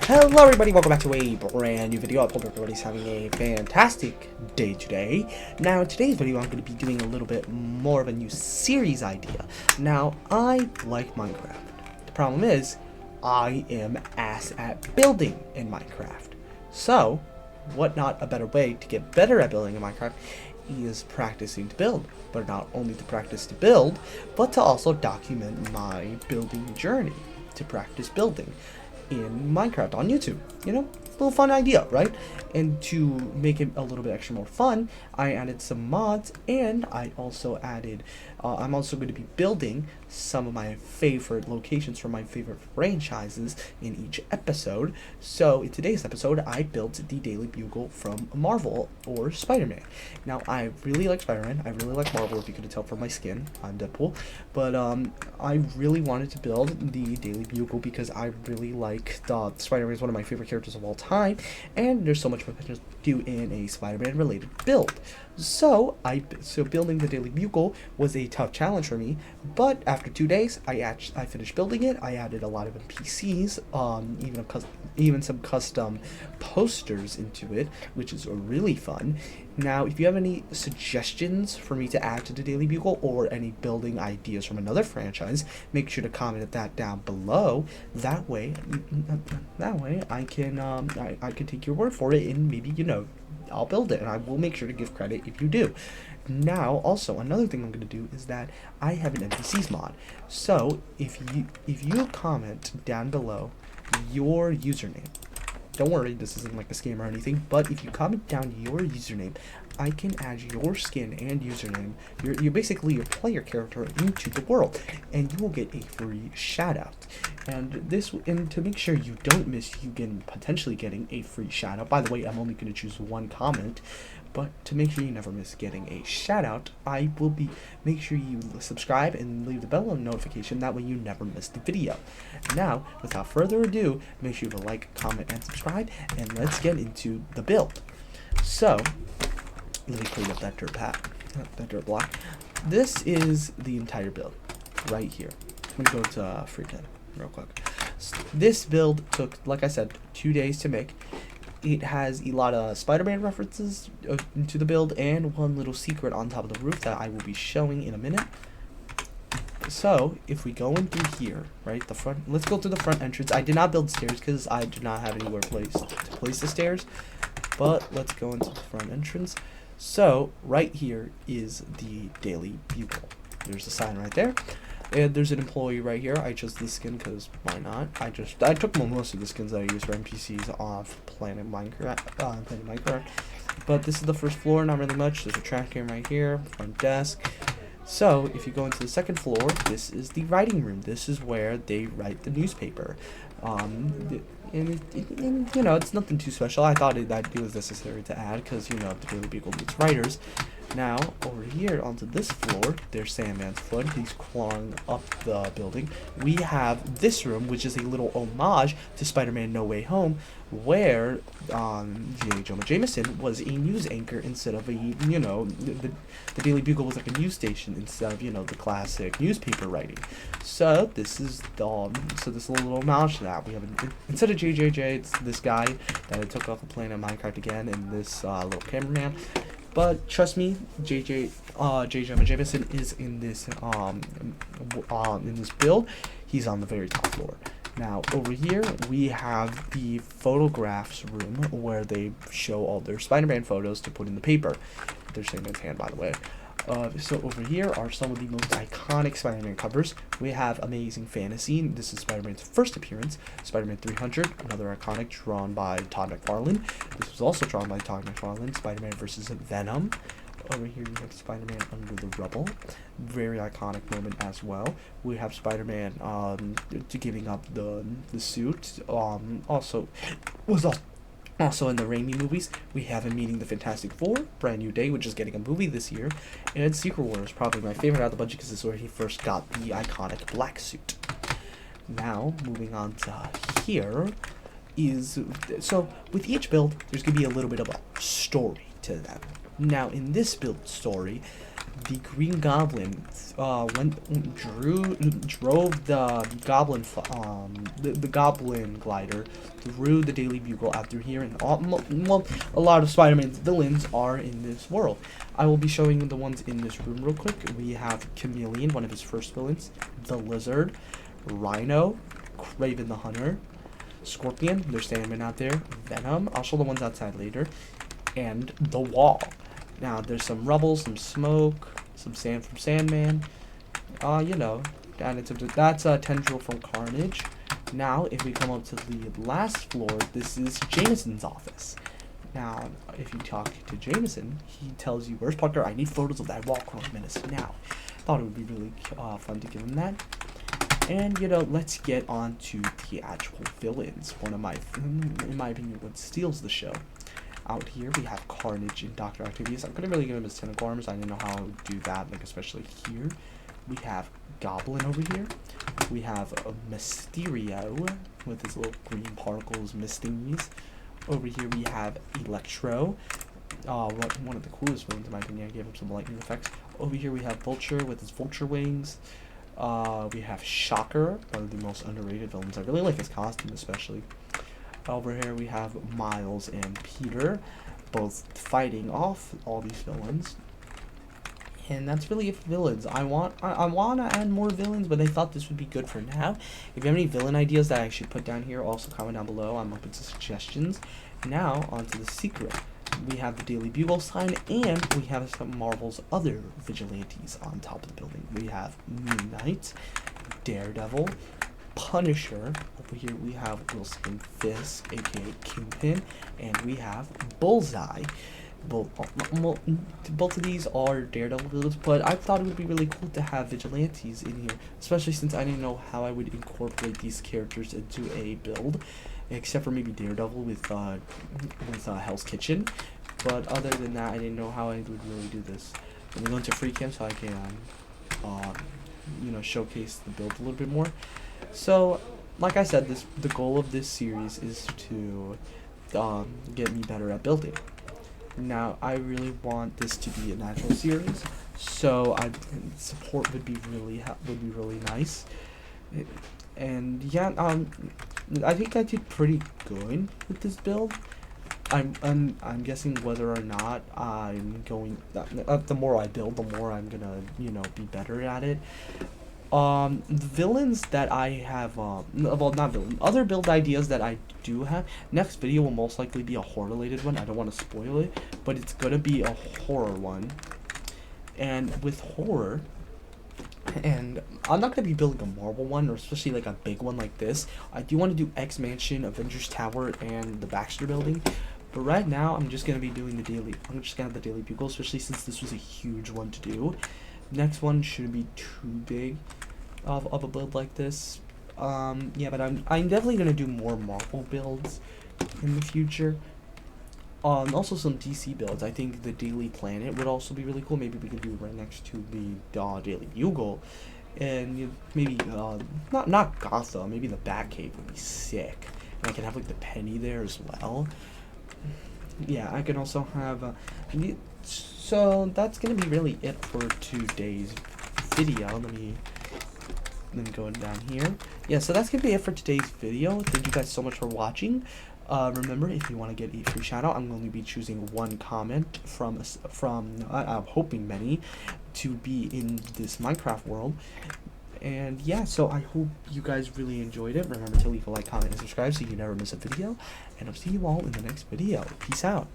Hello everybody, welcome back to a brand new video. I hope everybody's having a fantastic day today. Now in today's video I'm going to be doing a little bit more of a new series idea. Now I like Minecraft. The problem is I am ass at building in Minecraft. So what not a better way to get better at building in Minecraft is practicing to build. But not only to practice to build, but to also document my building journey to practice building in Minecraft on YouTube. You know, a little fun idea, right? And to make it a little bit extra more fun, I added some mods, and I also added I'm also going to be building some of my favorite locations from my favorite franchises in each episode. So in today's episode I built the Daily Bugle from Marvel or Spider-Man. Now I really like Spider-Man, I really like Marvel, if you could tell from my skin. I'm Deadpool. But I really wanted to build the Daily Bugle because I really like Spider-Man is one of my favorite characters of all time, and there's so much potential to do in a Spider-Man related build. So building the Daily Bugle was a tough challenge for me, but after 2 days I finished building it. I added a lot of NPCs, even some custom posters into it, which is really fun. Now if you have any suggestions for me to add to the Daily Bugle or any building ideas from another franchise, make sure to comment that down below. That way I can take your word for it, and maybe, you know, I'll build it, and I will make sure to give credit if you do. Now also another thing I'm going to do is that I have an NPCs mod. So if you comment down below your username, don't worry, this isn't like a scam or anything, but if you comment down your username, I can add your skin and username, your player character, into the world, and you will get a free shout out. And to make sure you don't miss potentially getting a free shout out. By the way, I'm only going to choose one comment, but to make sure you never miss getting a shout out, I will make sure you subscribe and leave the bell notification. That way you never miss the video. Now, without further ado, make sure you like, comment, and subscribe, and let's get into the build. So let me clean up that dirt block. This is the entire build right here. I'm gonna go to Freakin' real quick. This build took, like I said, 2 days to make. It has a lot of Spider-Man references into the build, and one little secret on top of the roof that I will be showing in a minute. So if we go in through here, right, the front, let's go to the front entrance. I did not build stairs because I did not have anywhere to place the stairs, but let's go into the front entrance. So right here is the Daily Bugle. There's a sign right there, and there's an employee right here. I chose this skin because why not? I took most of the skins that I use for NPCs off Planet Minecraft. But this is the first floor, not really much. There's a trash can right here, front desk. So if you go into the second floor, this is the writing room. This is where they write the newspaper. And you know, it's nothing too special. I thought that it was necessary to add because, you know, the Daily Bugle needs writers. Now, over here onto this floor, there's Sandman's foot. He's clawing up the building. We have this room, which is a little homage to Spider-Man No Way Home, where J. Jonah Jameson was a news anchor instead of a, you know, the Daily Bugle was like a news station instead of, you know, the classic newspaper writing. So this is this little homage to that. We have instead of JJJ, it's this guy that I took off the Planet Minecraft again, and this little cameraman. But trust me, J. Jonah Jameson is in this build. He's on the very top floor. Now over here we have the photographs room where they show all their Spider-Man photos to put in the paper. There's Sandman's hand, by the way. So over here are some of the most iconic Spider-Man covers. We have Amazing Fantasy. This is Spider-Man's first appearance. Spider-Man 300, another iconic, drawn by Todd McFarlane. This was also drawn by Todd McFarlane. Spider-Man vs. Venom. Over here you have Spider-Man Under the Rubble. Very iconic moment as well. We have Spider-Man giving up the suit. Also in the Raimi movies, we have him meeting the Fantastic Four, Brand New Day, which is getting a movie this year, and Secret Wars, probably my favorite out of the bunch because this is where he first got the iconic black suit. Now, moving on to here is, so with each build, there's going to be a little bit of a story to them. Now, in this build story, the Green Goblin drove the Goblin glider through the Daily Bugle out through here, and a lot of Spider-Man's villains are in this world. I will be showing you the ones in this room real quick. We have Chameleon, one of his first villains, the Lizard, Rhino, Kraven the Hunter, Scorpion, there's Sandman out there, Venom, I'll show the ones outside later, and the Wall. Now, there's some rubble, some smoke, some sand from Sandman, you know, that's a Tendril from Carnage. Now, if we come up to the last floor, this is Jameson's office. Now, if you talk to Jameson, he tells you, "Where's Parker? I need photos of that wall crawling menace now." Thought it would be really fun to give him that. And, you know, let's get on to the actual villains. One of my, in my opinion, what steals the show. Out here, we have Carnage and Dr. Octavius. I couldn't really give him his tentacle arms. I didn't know how I would do that, like, especially here. We have Goblin over here. We have Mysterio with his little green particles, mistingies. Over here, we have Electro. One of the coolest villains, in my opinion. I gave him some lightning effects. Over here, we have Vulture with his vulture wings. We have Shocker, one of the most underrated villains. I really like his costume, especially. Over here, we have Miles and Peter, both fighting off all these villains. And that's really it for villains. I want to add more villains, but I thought this would be good for now. If you have any villain ideas that I should put down here, also comment down below. I'm open to suggestions. Now, on to the secret. We have the Daily Bugle sign, and we have some Marvel's other vigilantes on top of the building. We have Moon Knight, Daredevil, Punisher. Over here we have Wilson Fisk, aka Kingpin, and we have Bullseye. Both of these are Daredevil villains, but I thought it would be really cool to have vigilantes in here, especially since I didn't know how I would incorporate these characters into a build, except for maybe Daredevil with Hell's Kitchen. But other than that, I didn't know how I would really do this. Let me go into free cam so I can, you know, showcase the build a little bit more. So, like I said, the goal of this series is to get me better at building. Now, I really want this to be a natural series, so support would be really nice. And yeah, I think I did pretty good with this build. I'm guessing whether or not I'm going. The more I build, the more I'm gonna, you know, be better at it. The villains that I have, well, not villains, other build ideas that I do have, next video will most likely be a horror-related one. I don't want to spoil it, but it's gonna be a horror one. And with horror, and I'm not gonna be building a Marvel one, or especially like a big one like this. I do want to do X Mansion, Avengers Tower, and the Baxter Building. But right now, I'm just gonna be doing I'm just gonna have the Daily Bugle, especially since this was a huge one to do. Next one shouldn't be too big of a build like this. Yeah, but I'm definitely gonna do more Marvel builds in the future. Also some DC builds. I think the Daily Planet would also be really cool. Maybe we could do it right next to the Daily Bugle, and maybe not Gotham. Maybe the Batcave would be sick, and I can have like the Penny there as well. Yeah, I can also have. So that's gonna be really it for today's video. Let me go down here. Yeah, so that's gonna be it for today's video. Thank you guys so much for watching. Remember, if you want to get a free shout out, I'm going to be choosing one comment from I'm hoping many to be in this Minecraft world. And yeah, so I hope you guys really enjoyed it. Remember to leave a like, comment, and subscribe so you never miss a video. And I'll see you all in the next video. Peace out.